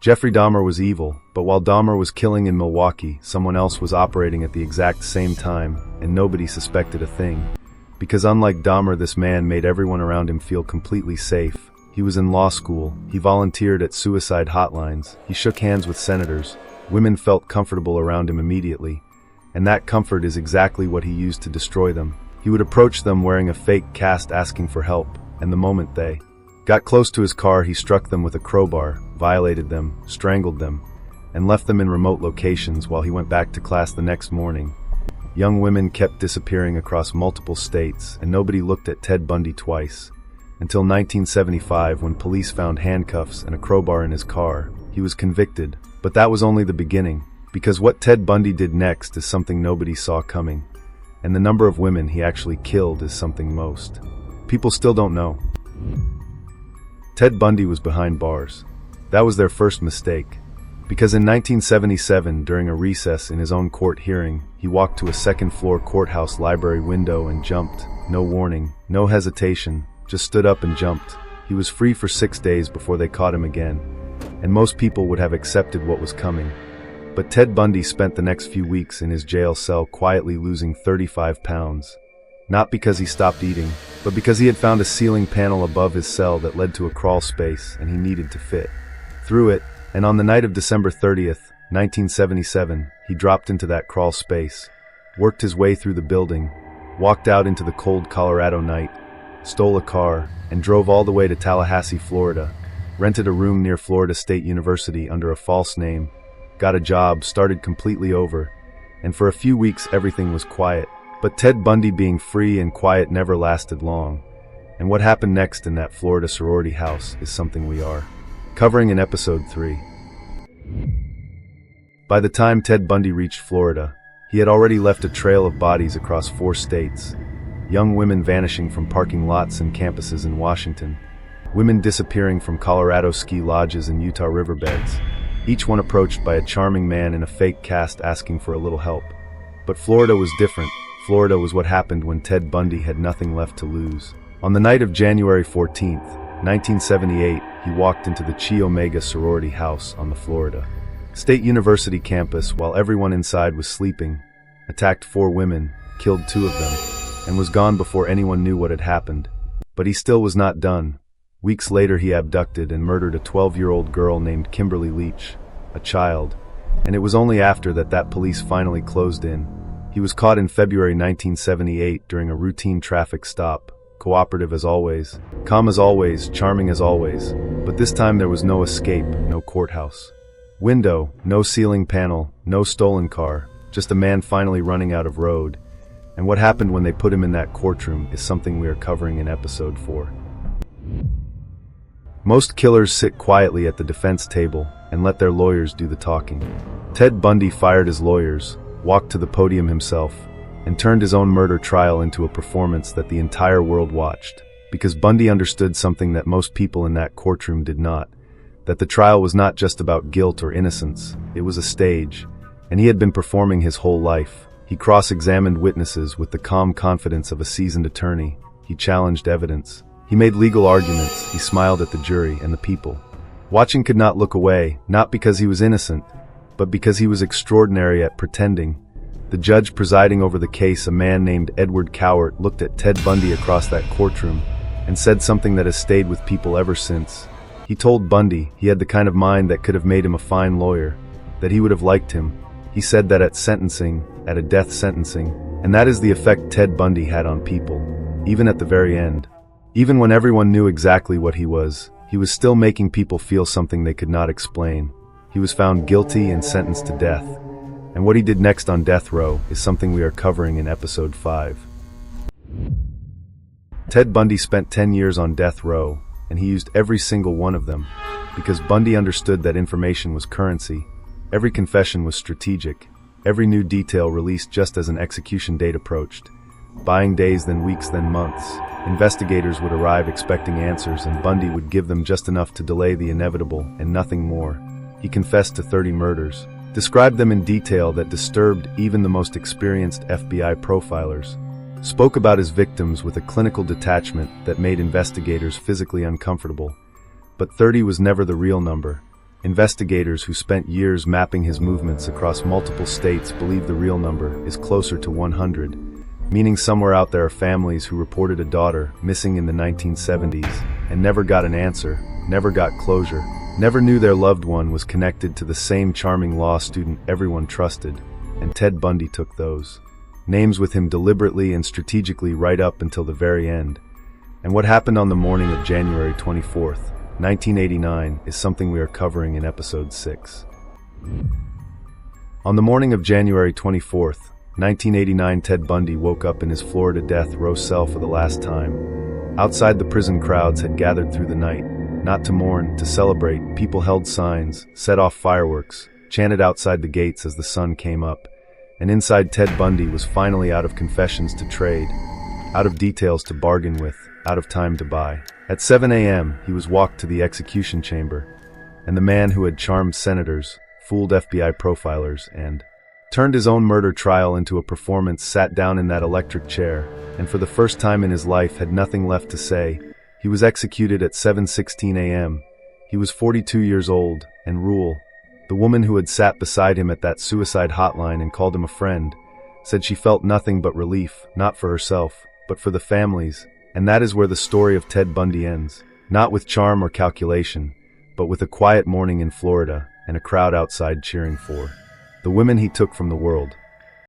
Jeffrey Dahmer was evil, but while Dahmer was killing in Milwaukee, someone else was operating at the exact same time, and nobody suspected a thing. Because unlike Dahmer, this man made everyone around him feel completely safe. He was in law school, he volunteered at suicide hotlines, he shook hands with senators. Women felt comfortable around him immediately, and that comfort is exactly what he used to destroy them. He would approach them wearing a fake cast asking for help, and the moment they got close to his car, he struck them with a crowbar, violated them, strangled them, and left them in remote locations while he went back to class the next morning. Young women kept disappearing across multiple states, and nobody looked at Ted Bundy twice. Until 1975, when police found handcuffs and a crowbar in his car. He was convicted, but that was only the beginning, because what Ted Bundy did next is something nobody saw coming. And the number of women he actually killed is something most people still don't know. Ted Bundy was behind bars. That was their first mistake. Because in 1977, during a recess in his own court hearing, he walked to a second-floor courthouse library window and jumped. No warning, no hesitation, just stood up and jumped. He was free for 6 days before they caught him again, and most people would have accepted what was coming. But Ted Bundy spent the next few weeks in his jail cell quietly losing 35 pounds. Not because he stopped eating, but because he had found a ceiling panel above his cell that led to a crawl space, and he needed to fit through it. And on the night of December 30th, 1977, he dropped into that crawl space, worked his way through the building, walked out into the cold Colorado night, stole a car, and drove all the way to Tallahassee, Florida, rented a room near Florida State University under a false name, got a job, started completely over, and for a few weeks everything was quiet. But Ted Bundy being free and quiet never lasted long, and what happened next in that Florida sorority house is something we are covering in episode 3. By the time Ted Bundy reached Florida, he had already left a trail of bodies across 4 states, young women vanishing from parking lots and campuses in Washington, women disappearing from Colorado ski lodges and Utah riverbeds, each one approached by a charming man in a fake cast asking for a little help. But Florida was different. Florida was what happened when Ted Bundy had nothing left to lose. On the night of January 14th, 1978, he walked into the Chi Omega sorority house on the Florida State University campus while everyone inside was sleeping, attacked 4 women, killed 2 of them, and was gone before anyone knew what had happened. But he still was not done. Weeks later, he abducted and murdered a 12-year-old girl named Kimberly Leach, a child, and it was only after that police finally closed in. He was caught in February 1978 during a routine traffic stop, cooperative as always, calm as always, charming as always, but this time there was no escape, no courthouse window, no ceiling panel, no stolen car, just a man finally running out of road. And what happened when they put him in that courtroom is something we are covering in episode 4. Most killers sit quietly at the defense table and let their lawyers do the talking. Ted Bundy fired his lawyers, walked to the podium himself, and turned his own murder trial into a performance that the entire world watched, because Bundy understood something that most people in that courtroom did not, that the trial was not just about guilt or innocence, it was a stage, and he had been performing his whole life. He cross-examined witnesses with the calm confidence of a seasoned attorney. He challenged evidence. He made legal arguments. He smiled at the jury and the people. Watching could not look away, not because he was innocent, but because he was extraordinary at pretending. The judge presiding over the case, a man named Edward Cowart, looked at Ted Bundy across that courtroom and said something that has stayed with people ever since. He told Bundy he had the kind of mind that could have made him a fine lawyer, that he would have liked him. He said that at sentencing, at a death sentencing, and that is the effect Ted Bundy had on people, even at the very end. Even when everyone knew exactly what he was still making people feel something they could not explain. He was found guilty and sentenced to death. And what he did next on death row is something we are covering in episode 5. Ted Bundy spent 10 years on death row, and he used every single one of them, because Bundy understood that information was currency. Every confession was strategic, every new detail released just as an execution date approached. Buying days, then weeks, then months. Investigators would arrive expecting answers, and Bundy would give them just enough to delay the inevitable, and nothing more. He confessed to 30 murders, described them in detail that disturbed even the most experienced FBI profilers, spoke about his victims with a clinical detachment that made investigators physically uncomfortable. But 30 was never the real number. Investigators who spent years mapping his movements across multiple states believe the real number is closer to 100, meaning somewhere out there are families who reported a daughter missing in the 1970s and never got an answer, never got closure, never knew their loved one was connected to the same charming law student everyone trusted, and Ted Bundy took those names with him deliberately and strategically right up until the very end. And what happened on the morning of January 24th, 1989 is something we are covering in episode 6. On the morning of January 24th, 1989, Ted Bundy woke up in his Florida death row cell for the last time. Outside, the prison crowds had gathered through the night, not to mourn, to celebrate. People held signs, set off fireworks, chanted outside the gates as the sun came up. And inside, Ted Bundy was finally out of confessions to trade, out of details to bargain with, out of time to buy. At 7 a.m., he was walked to the execution chamber, and the man who had charmed senators, fooled FBI profilers, and turned his own murder trial into a performance sat down in that electric chair, and for the first time in his life had nothing left to say. He was executed at 7:16 a.m. He was 42 years old, and Rule, the woman who had sat beside him at that suicide hotline and called him a friend, said she felt nothing but relief, not for herself, but for the families. And that is where the story of Ted Bundy ends, not with charm or calculation, but with a quiet morning in Florida and a crowd outside cheering for the women he took from the world.